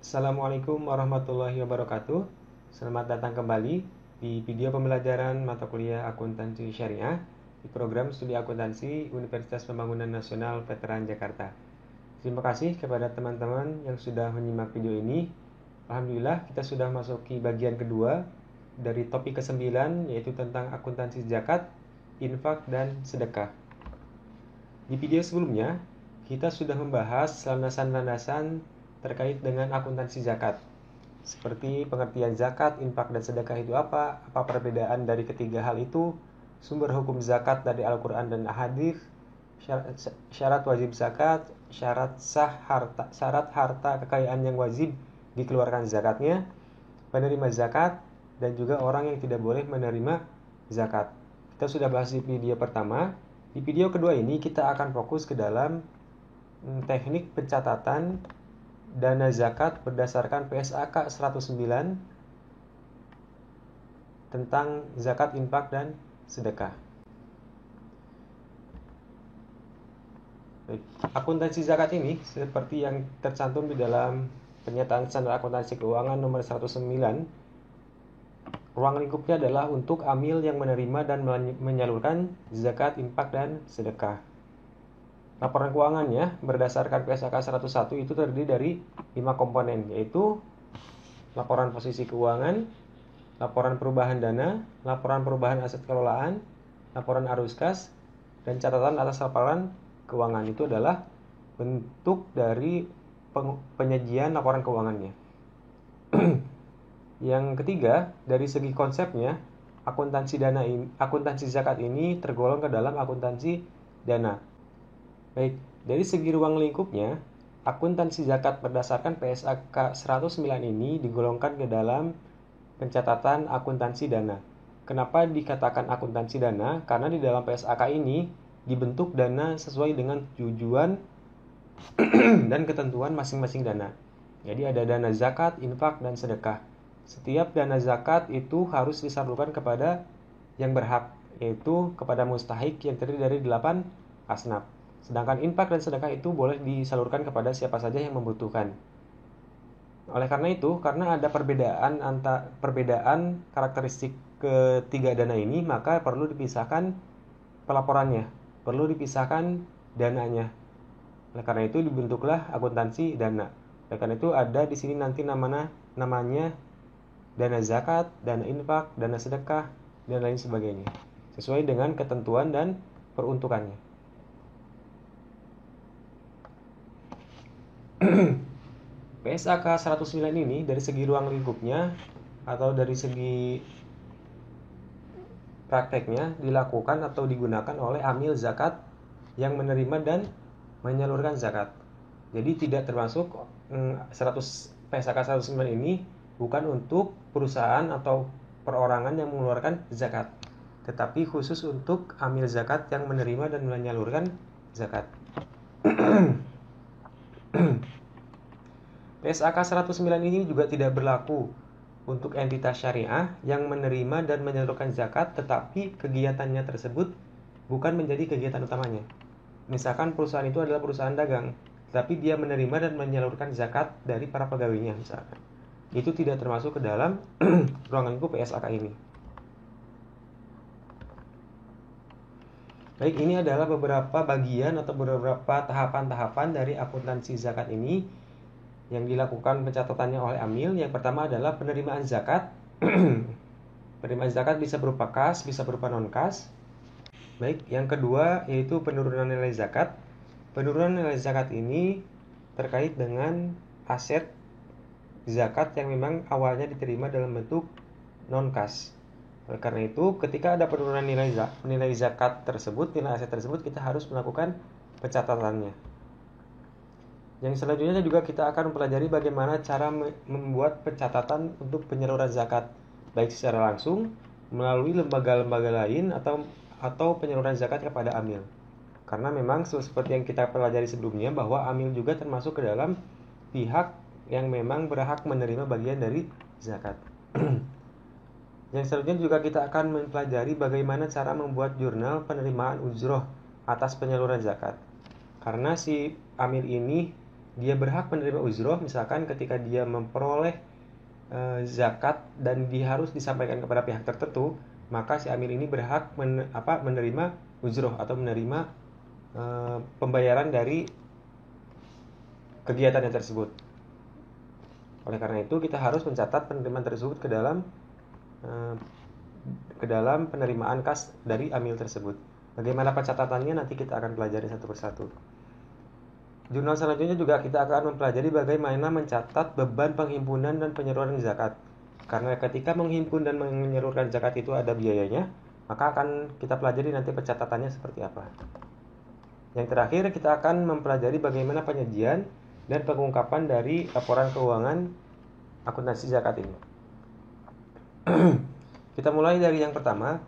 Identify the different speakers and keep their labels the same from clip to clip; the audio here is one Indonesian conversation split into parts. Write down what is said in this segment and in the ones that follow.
Speaker 1: Assalamualaikum warahmatullahi wabarakatuh. Selamat datang kembali di video pembelajaran mata kuliah akuntansi syariah di program studi akuntansi Universitas Pembangunan Nasional Veteran Jakarta. Terima kasih kepada teman-teman yang sudah menyimak video ini. Alhamdulillah kita sudah masuki bagian kedua dari topik ke-9, yaitu tentang akuntansi zakat, infak, dan sedekah. Di video sebelumnya kita sudah membahas landasan-landasan terkait dengan akuntansi zakat, seperti pengertian zakat, infak, dan sedekah itu apa perbedaan dari ketiga hal itu, sumber hukum zakat dari Al-Quran dan Ahadits, syarat wajib zakat, syarat harta kekayaan yang wajib dikeluarkan zakatnya, penerima zakat, dan juga orang yang tidak boleh menerima zakat. Kita sudah bahas di video pertama. Di video kedua ini kita akan fokus ke dalam teknik pencatatan dana zakat berdasarkan PSAK 109 tentang zakat, infak, dan sedekah. Baik. Akuntansi zakat ini seperti yang tercantum di dalam pernyataan standar akuntansi keuangan nomor 109. Ruang lingkupnya adalah untuk amil yang menerima dan menyalurkan zakat, infak, dan sedekah. Laporan keuangannya berdasarkan PSAK 101 itu terdiri dari 5 komponen, yaitu laporan posisi keuangan, laporan perubahan dana, laporan perubahan aset kelolaan, laporan arus kas, dan catatan atas laporan keuangan. Itu adalah bentuk dari penyajian laporan keuangannya. Yang ketiga, dari segi konsepnya, akuntansi zakat ini tergolong ke dalam akuntansi dana. Baik, dari segi ruang lingkupnya, akuntansi zakat berdasarkan PSAK 109 ini digolongkan ke dalam pencatatan akuntansi dana. Kenapa dikatakan akuntansi dana? Karena di dalam PSAK ini dibentuk dana sesuai dengan tujuan dan ketentuan masing-masing dana. Jadi ada dana zakat, infak, dan sedekah. Setiap dana zakat itu harus disalurkan kepada yang berhak, yaitu kepada mustahik yang terdiri dari 8 asnaf. Sedangkan infak dan sedekah itu boleh disalurkan kepada siapa saja yang membutuhkan. Oleh karena itu, karena ada perbedaan karakteristik ketiga dana ini, maka perlu dipisahkan pelaporannya, perlu dipisahkan dananya. Oleh karena itu dibentuklah akuntansi dana. Oleh karena itu ada di sini nanti namanya dana zakat, dana infak, dana sedekah, dan lain sebagainya, sesuai dengan ketentuan dan peruntukannya. PSAK 109 ini dari segi ruang lingkupnya atau dari segi prakteknya dilakukan atau digunakan oleh amil zakat yang menerima dan menyalurkan zakat. Jadi tidak termasuk PSAK 109 ini bukan untuk perusahaan atau perorangan yang mengeluarkan zakat, tetapi khusus untuk amil zakat yang menerima dan menyalurkan zakat. PSAK 109 ini juga tidak berlaku untuk entitas syariah yang menerima dan menyalurkan zakat, tetapi kegiatannya tersebut bukan menjadi kegiatan utamanya. Misalkan perusahaan itu adalah perusahaan dagang, tetapi dia menerima dan menyalurkan zakat dari para pegawainya misalkan. Itu tidak termasuk ke dalam ruang lingkup PSAK ini. Baik, ini adalah beberapa bagian atau beberapa tahapan-tahapan dari akuntansi zakat ini yang dilakukan pencatatannya oleh amil. Yang pertama adalah penerimaan zakat. Penerimaan zakat bisa berupa kas, bisa berupa non-kas. Baik, yang kedua yaitu penurunan nilai zakat. Penurunan nilai zakat ini terkait dengan aset zakat yang memang awalnya diterima dalam bentuk non-kas. Oleh karena itu, ketika ada penurunan nilai zakat tersebut, nilai aset tersebut, kita harus melakukan pencatatannya. Yang selanjutnya juga kita akan mempelajari bagaimana cara membuat pencatatan untuk penyaluran zakat, baik secara langsung melalui lembaga-lembaga lain atau penyaluran zakat kepada amil. Karena memang seperti yang kita pelajari sebelumnya, bahwa amil juga termasuk ke dalam pihak yang memang berhak menerima bagian dari zakat. Yang selanjutnya juga kita akan mempelajari bagaimana cara membuat jurnal penerimaan ujroh atas penyaluran zakat. Karena si amil ini dia berhak menerima uzroh, misalkan ketika dia memperoleh zakat dan dia harus disampaikan kepada pihak tertentu, maka si amil ini berhak menerima uzroh atau menerima pembayaran dari kegiatannya tersebut. Oleh karena itu kita harus mencatat penerimaan tersebut ke dalam penerimaan kas dari amil tersebut. Bagaimana pencatatannya nanti kita akan pelajari satu persatu. Jurnal selanjutnya juga kita akan mempelajari bagaimana mencatat beban penghimpunan dan penyaluran zakat. Karena ketika menghimpun dan menyalurkan zakat itu ada biayanya, maka akan kita pelajari nanti pencatatannya seperti apa. Yang terakhir kita akan mempelajari bagaimana penyajian dan pengungkapan dari laporan keuangan akuntansi zakat ini. Kita mulai dari yang pertama,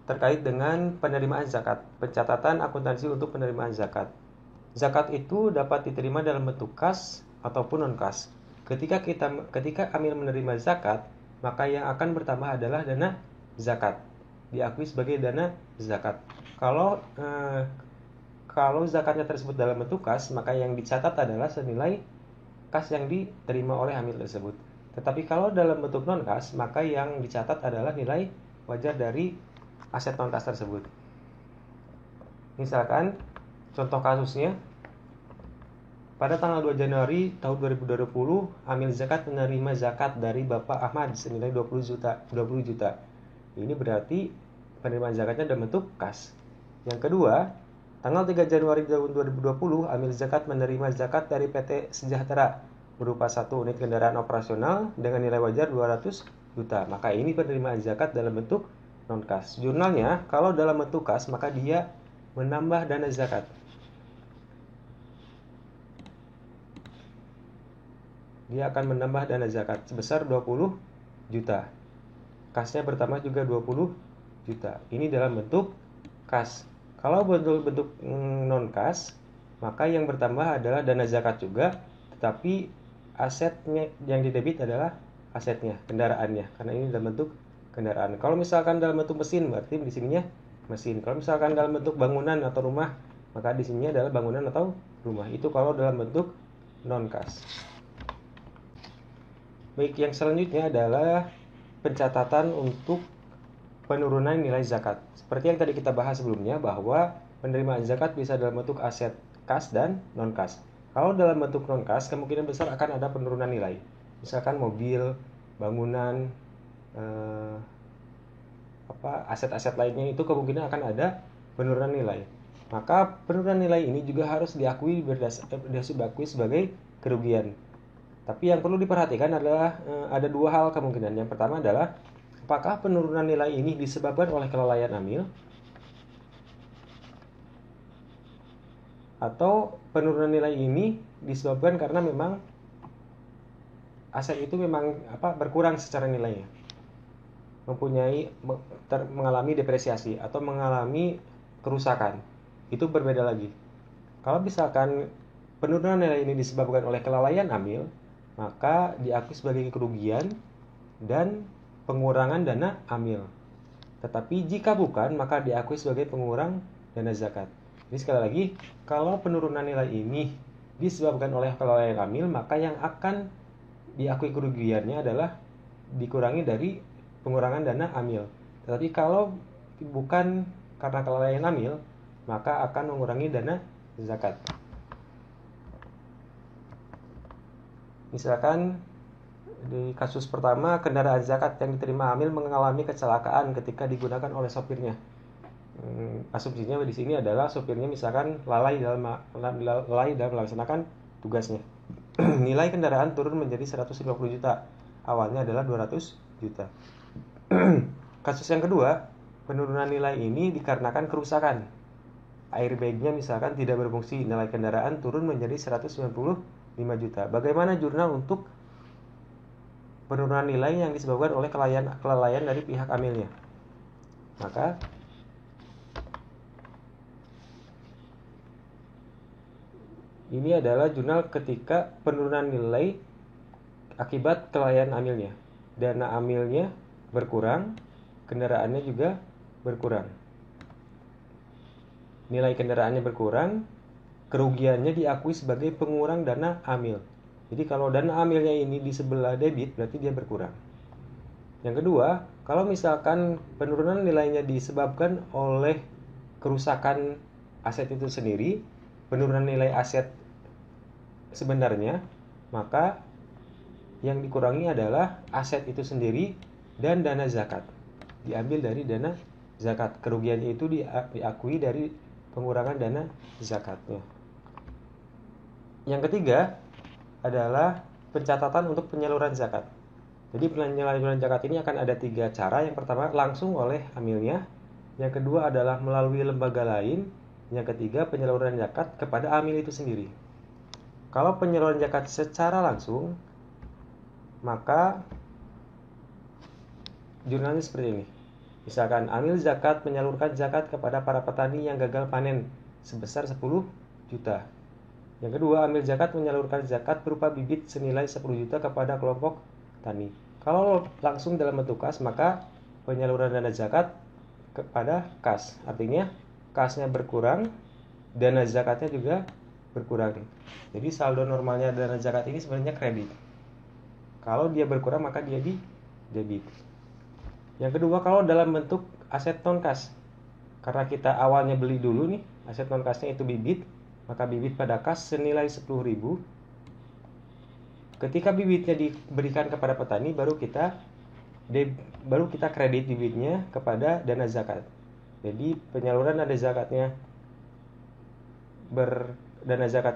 Speaker 1: terkait dengan penerimaan zakat, pencatatan akuntansi untuk penerimaan zakat. Zakat itu dapat diterima dalam bentuk kas ataupun non kas. Ketika amil menerima zakat, maka yang akan bertambah adalah dana zakat, diakui sebagai dana zakat. Kalau zakatnya tersebut dalam bentuk kas, maka yang dicatat adalah senilai kas yang diterima oleh amil tersebut. Tetapi kalau dalam bentuk non kas, maka yang dicatat adalah nilai wajar dari aset non kas tersebut. Misalkan contoh kasusnya, pada tanggal 2 Januari tahun 2020, amil zakat menerima zakat dari Bapak Ahmad senilai 20 juta. Ini berarti penerimaan zakatnya dalam bentuk kas. Yang kedua, tanggal 3 Januari tahun 2020, amil zakat menerima zakat dari PT Sejahtera berupa 1 unit kendaraan operasional dengan nilai wajar 200 juta. Maka ini penerimaan zakat dalam bentuk non kas. Jurnalnya kalau dalam bentuk kas, maka dia menambah dana zakat. Dia akan menambah dana zakat sebesar 20 juta. Kasnya bertambah juga 20 juta. Ini dalam bentuk kas. Kalau bentuk non kas, maka yang bertambah adalah dana zakat juga, tetapi asetnya yang didebit adalah asetnya, kendaraannya, karena ini dalam bentuk kendaraan. Kalau misalkan dalam bentuk mesin, berarti di sininya mesin. Kalau misalkan dalam bentuk bangunan atau rumah, maka di sininya adalah bangunan atau rumah. Itu kalau dalam bentuk non kas. Baik, yang selanjutnya adalah pencatatan untuk penurunan nilai zakat. Seperti yang tadi kita bahas sebelumnya, bahwa penerimaan zakat bisa dalam bentuk aset kas dan non kas. Kalau dalam bentuk non kas, kemungkinan besar akan ada penurunan nilai. Misalkan mobil, bangunan, aset-aset lainnya, itu kemungkinan akan ada penurunan nilai. Maka penurunan nilai ini juga harus diakui sebagai kerugian. Tapi yang perlu diperhatikan adalah ada dua hal kemungkinan. Yang pertama adalah apakah penurunan nilai ini disebabkan oleh kelalaian amil, atau penurunan nilai ini disebabkan karena memang aset itu memang berkurang secara nilainya, mengalami depresiasi atau mengalami kerusakan. Itu berbeda lagi. Kalau misalkan penurunan nilai ini disebabkan oleh kelalaian amil, maka diakui sebagai kerugian dan pengurangan dana amil. Tetapi jika bukan, maka diakui sebagai pengurang dana zakat. Jadi sekali lagi, kalau penurunan nilai ini disebabkan oleh kelalaian amil, maka yang akan diakui kerugiannya adalah dikurangi dari pengurangan dana amil. Tetapi kalau bukan karena kelalaian amil, maka akan mengurangi dana zakat. Misalkan di kasus pertama, kendaraan zakat yang diterima amil mengalami kecelakaan ketika digunakan oleh sopirnya. Asumsinya di sini adalah sopirnya misalkan lalai dalam melaksanakan tugasnya. Nilai kendaraan turun menjadi 150 juta. Awalnya adalah 200 juta. Kasus yang kedua, penurunan nilai ini dikarenakan kerusakan. Airbag-nya misalkan tidak berfungsi, nilai kendaraan turun menjadi 195 juta. Bagaimana jurnal untuk penurunan nilai yang disebabkan oleh kelalaian dari pihak amilnya? Maka ini adalah jurnal ketika penurunan nilai akibat kelalaian amilnya. Dana amilnya berkurang, kendaraannya juga berkurang. Nilai kendaraannya berkurang kerugiannya diakui sebagai pengurang dana amil. Jadi kalau dana amilnya ini di sebelah debit, berarti dia berkurang. Yang kedua, kalau misalkan penurunan nilainya disebabkan oleh kerusakan aset itu sendiri, penurunan nilai aset sebenarnya, maka yang dikurangi adalah aset itu sendiri dan dana zakat. Diambil dari dana zakat. Kerugiannya itu diakui dari pengurangan dana zakatnya. Yang ketiga adalah pencatatan untuk penyaluran zakat. Jadi penyaluran zakat ini akan ada 3 cara. Yang pertama langsung oleh amilnya. Yang kedua adalah melalui lembaga lain. Yang ketiga penyaluran zakat kepada amil itu sendiri. Kalau penyaluran zakat secara langsung, maka jurnalnya seperti ini. Misalkan amil zakat menyalurkan zakat kepada para petani yang gagal panen sebesar 10 juta. Yang kedua, amil zakat menyalurkan zakat berupa bibit senilai 10 juta kepada kelompok tani. Kalau langsung dalam bentuk kas, maka penyaluran dana zakat kepada kas. Artinya kasnya berkurang, dana zakatnya juga berkurang. Jadi saldo normalnya dana zakat ini sebenarnya kredit. Kalau dia berkurang maka dia di debit. Yang kedua, kalau dalam bentuk aset non kas. Karena kita awalnya beli dulu nih, aset non kasnya itu bibit, maka bibit pada kas senilai 10.000. Ketika bibitnya diberikan kepada petani, baru kita kredit bibitnya kepada dana zakat. Jadi penyaluran dana zakatnya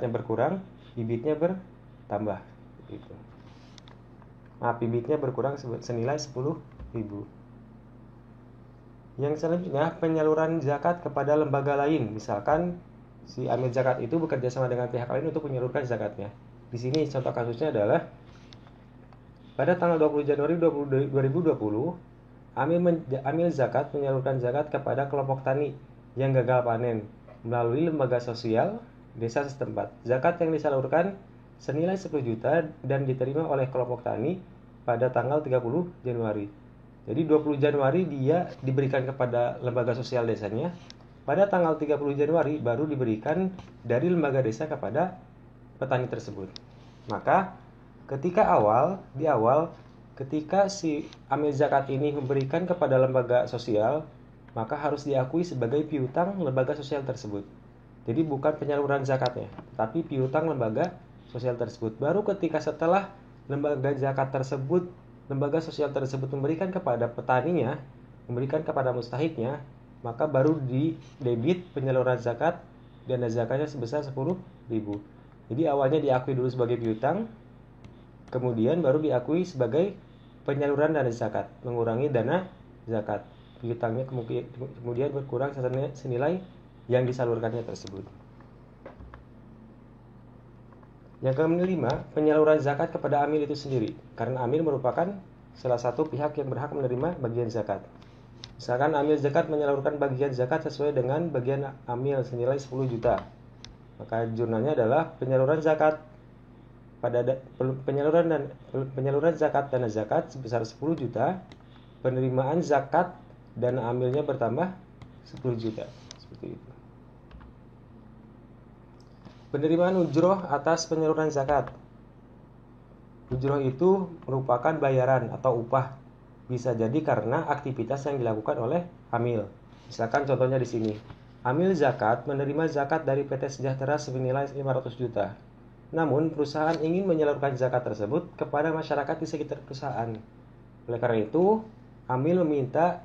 Speaker 1: berkurang, bibitnya bertambah. Gitu. Bibitnya berkurang senilai 10.000. Yang selanjutnya penyaluran zakat kepada lembaga lain. Misalkan si amil zakat itu bekerja sama dengan pihak lain untuk menyalurkan zakatnya. Di sini contoh kasusnya adalah pada tanggal 20 Januari 2020, amil zakat menyalurkan zakat kepada kelompok tani yang gagal panen melalui lembaga sosial desa setempat. Zakat yang disalurkan senilai 10 juta dan diterima oleh kelompok tani pada tanggal 30 Januari. Jadi 20 Januari dia diberikan kepada lembaga sosial desanya. Pada tanggal 30 Januari baru diberikan dari lembaga desa kepada petani tersebut. Maka ketika ketika si amil zakat ini memberikan kepada lembaga sosial, maka harus diakui sebagai piutang lembaga sosial tersebut. Jadi bukan penyaluran zakatnya, tapi piutang lembaga sosial tersebut. Baru ketika setelah lembaga sosial tersebut memberikan kepada petaninya, memberikan kepada mustahiknya, maka baru di debit penyaluran zakat dana zakatnya sebesar 10.000. Jadi awalnya diakui dulu sebagai piutang, kemudian baru diakui sebagai penyaluran dana zakat, mengurangi dana zakat. Piutangnya kemudian berkurang senilai yang disalurkannya tersebut. Yang kelima, penyaluran zakat kepada amil itu sendiri. Karena amil merupakan salah satu pihak yang berhak menerima bagian zakat. Misalkan amil zakat menyalurkan bagian zakat sesuai dengan bagian amil senilai 10 juta. Maka jurnalnya adalah penyaluran zakat penyaluran zakat dana zakat sebesar 10 juta, penerimaan zakat dana amilnya bertambah 10 juta. Seperti itu. Penerimaan ujroh atas penyaluran zakat. Ujroh itu merupakan bayaran atau upah. Bisa jadi karena aktivitas yang dilakukan oleh amil. Misalkan contohnya di sini. Amil zakat menerima zakat dari PT Sejahtera senilai 500 juta. Namun perusahaan ingin menyalurkan zakat tersebut kepada masyarakat di sekitar perusahaan. Oleh karena itu, amil meminta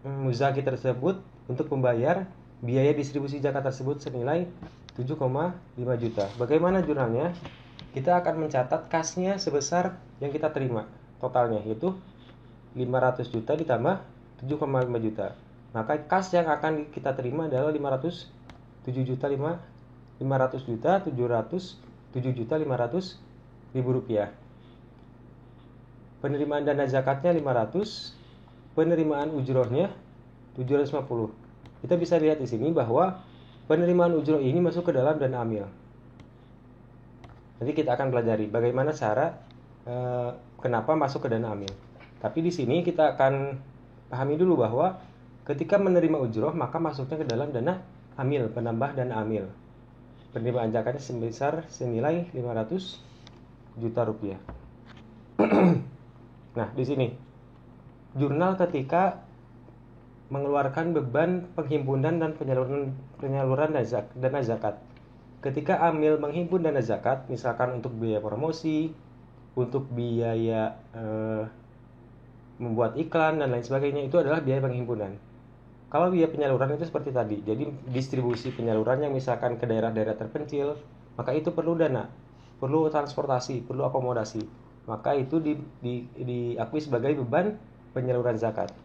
Speaker 1: muzaki tersebut untuk membayar biaya distribusi zakat tersebut senilai 7,5 juta. Bagaimana jurnalnya? Kita akan mencatat kasnya sebesar yang kita terima. Totalnya yaitu 500 juta ditambah 7,5 juta. Maka kas yang akan kita terima adalah 7 juta 500 ribu rupiah. Penerimaan dana zakatnya 500, penerimaan ujrohnya 750. Kita bisa lihat di sini bahwa penerimaan ujroh ini masuk ke dalam dana amil. Nanti kita akan pelajari bagaimana cara kenapa masuk ke dana amil. Tapi di sini kita akan pahami dulu bahwa ketika menerima ujroh maka masuknya ke dalam dana amil, penambah dana amil. penerimaan zakatnya senilai 500 juta rupiah. Nah, di sini jurnal ketika mengeluarkan beban penghimpunan dan penyaluran dana zakat. Ketika Amil menghimpun dana zakat, misalkan untuk biaya promosi, untuk biaya membuat iklan dan lain sebagainya, itu adalah biaya penghimpunan. Kalau biaya penyaluran itu seperti tadi, jadi distribusi penyaluran yang misalkan ke daerah-daerah terpencil, maka itu perlu dana, perlu transportasi, perlu akomodasi, maka itu diakui sebagai beban penyaluran zakat.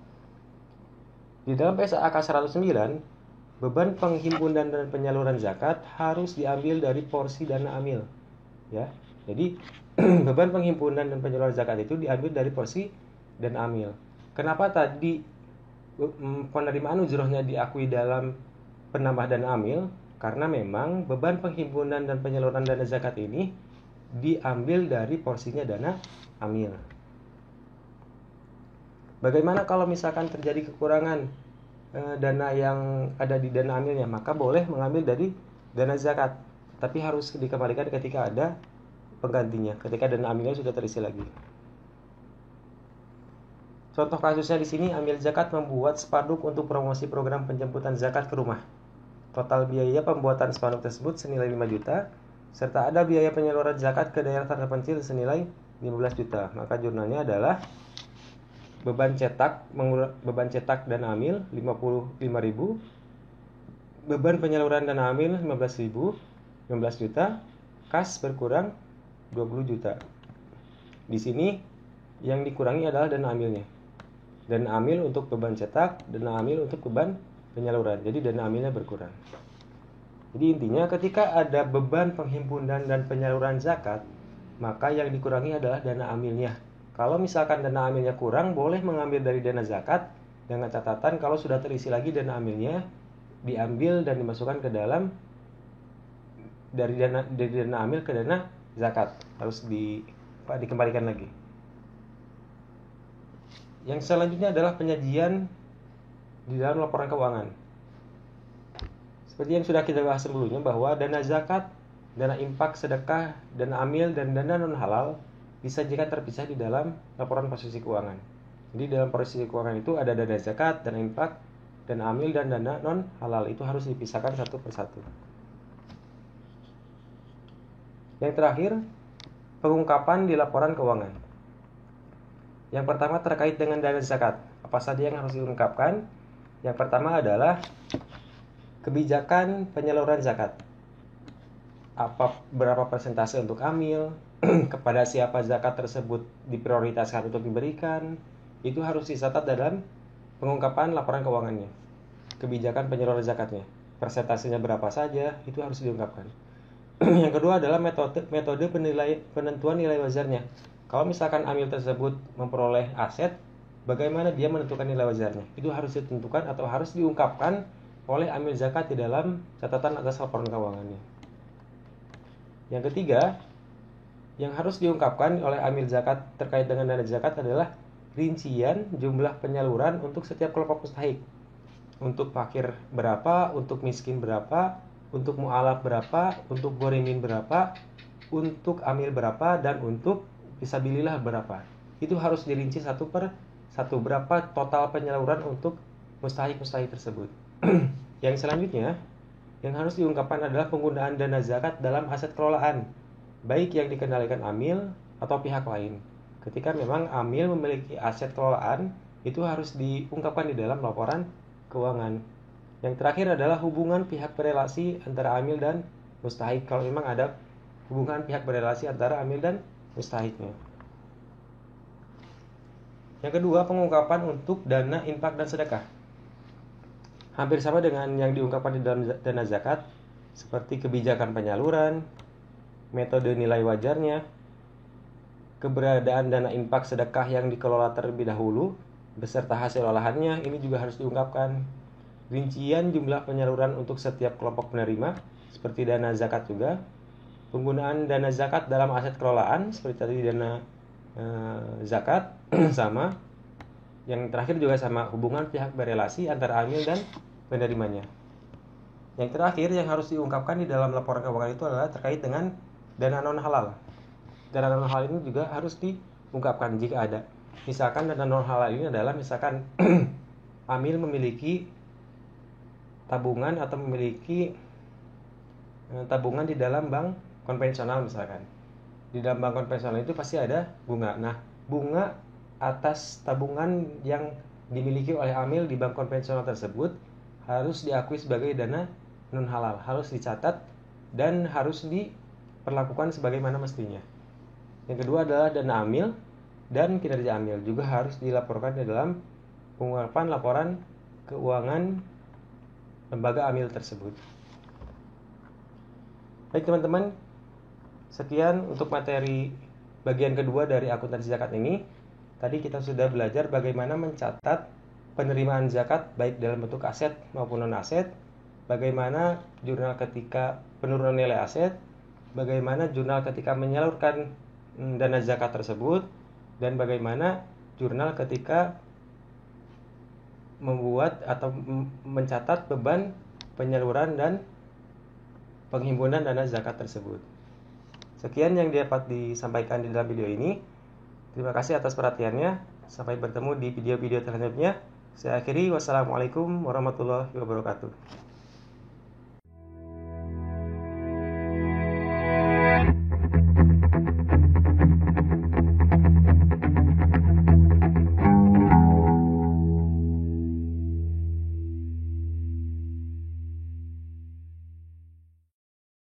Speaker 1: Di dalam PSAK 109, beban penghimpunan dan penyaluran zakat harus diambil dari porsi dana amil. Ya, jadi beban penghimpunan dan penyaluran zakat itu diambil dari porsi dana amil. Kenapa tadi penerimaan ujrohnya diakui dalam penambah dana amil? Karena memang beban penghimpunan dan penyaluran dana zakat ini diambil dari porsinya dana amil. Bagaimana kalau misalkan terjadi kekurangan dana yang ada di dana amilnya? Maka boleh mengambil dari dana zakat, tapi harus dikembalikan ketika ada penggantinya, ketika dana amilnya sudah terisi lagi. Contoh kasusnya di sini, amil zakat membuat spanduk untuk promosi program penjemputan zakat ke rumah. Total biaya pembuatan spanduk tersebut senilai 5 juta, serta ada biaya penyaluran zakat ke daerah terpencil senilai 15 juta. Maka jurnalnya adalah beban cetak dan amil 55.000, beban penyaluran dan amil 15 juta, kas berkurang 20 juta. Di sini yang dikurangi adalah dana amilnya. Dana amil untuk beban cetak, dana amil untuk beban penyaluran. Jadi dana amilnya berkurang. Jadi intinya ketika ada beban penghimpunan dan penyaluran zakat, maka yang dikurangi adalah dana amilnya. Kalau misalkan dana amilnya kurang, boleh mengambil dari dana zakat dengan catatan kalau sudah terisi lagi dana amilnya, diambil dan dimasukkan ke dalam dari dana amil ke dana zakat, harus dikembalikan lagi. Yang selanjutnya adalah penyajian di dalam laporan keuangan. Seperti yang sudah kita bahas sebelumnya, bahwa dana zakat, dana infak, sedekah, dana amil, dan dana non halal disajikan terpisah di dalam laporan posisi keuangan. Jadi dalam posisi keuangan itu ada dana zakat, dana infak, dana amil, dan dana non halal. Itu harus dipisahkan satu persatu. Yang terakhir, pengungkapan di laporan keuangan. Yang pertama terkait dengan dana zakat. Apa saja yang harus diungkapkan? Yang pertama adalah kebijakan penyaluran zakat. Berapa persentase untuk amil, kepada siapa zakat tersebut diprioritaskan untuk diberikan, itu harus dicatat dalam pengungkapan laporan keuangannya. Kebijakan penyaluran zakatnya, persentasenya berapa saja, itu harus diungkapkan. Yang kedua adalah metode penentuan nilai wajarnya. Kalau misalkan amil tersebut memperoleh aset, bagaimana dia menentukan nilai wajarnya? Itu harus ditentukan atau harus diungkapkan oleh amil zakat di dalam catatan atas laporan keuangannya. Yang ketiga, yang harus diungkapkan oleh amil zakat terkait dengan dana zakat adalah rincian jumlah penyaluran untuk setiap kelompok mustahik. Untuk fakir berapa, untuk miskin berapa, untuk mu'alaf berapa, untuk ghorimin berapa, untuk amil berapa, dan untuk fisabilillah berapa. Itu harus dirinci satu per satu, berapa total penyaluran untuk mustahik-mustahik tersebut. Yang selanjutnya yang harus diungkapkan adalah penggunaan dana zakat dalam aset kelolaan, baik yang dikendalikan amil atau pihak lain. Ketika memang amil memiliki aset kelolaan, itu harus diungkapkan di dalam laporan keuangan. Yang terakhir adalah hubungan pihak berelasi antara amil dan mustahik, kalau memang ada hubungan pihak berelasi antara amil dan mustahiknya. Yang kedua, pengungkapan untuk dana infak dan sedekah. Hampir sama dengan yang diungkapkan di dalam dana zakat, seperti kebijakan penyaluran, metode nilai wajarnya, keberadaan dana infak sedekah yang dikelola terlebih dahulu, beserta hasil olahannya, ini juga harus diungkapkan. Rincian jumlah penyaluran untuk setiap kelompok penerima, seperti dana zakat juga. Penggunaan dana zakat dalam aset kelolaan, seperti tadi dana zakat, sama. Yang terakhir juga sama, hubungan pihak berelasi antara amil dan penerimanya. Yang terakhir yang harus diungkapkan di dalam laporan keuangan itu adalah terkait dengan dana non halal. Dana non halal ini juga harus diungkapkan jika ada. Misalkan dana non halal ini adalah misalkan Amil memiliki tabungan atau memiliki tabungan di dalam bank konvensional misalkan. Di dalam bank konvensional itu pasti ada bunga. Nah, bunga atas tabungan yang dimiliki oleh Amil di bank konvensional tersebut harus diakui sebagai dana non halal, harus dicatat dan harus diperlakukan sebagaimana mestinya. Yang kedua adalah dana Amil dan kinerja Amil juga harus dilaporkan di dalam pengungkapan laporan keuangan lembaga Amil tersebut. Baik teman-teman, sekian untuk materi bagian kedua dari akuntansi zakat ini. Tadi kita sudah belajar bagaimana mencatat penerimaan zakat baik dalam bentuk aset maupun non-aset, bagaimana jurnal ketika penurunan nilai aset, bagaimana jurnal ketika menyalurkan dana zakat tersebut, dan bagaimana jurnal ketika membuat atau mencatat beban penyaluran dan penghimpunan dana zakat tersebut. Sekian yang dapat disampaikan di dalam video ini. Terima kasih atas perhatiannya. Sampai bertemu di video-video selanjutnya. Saya akhiri. Wassalamualaikum warahmatullahi wabarakatuh.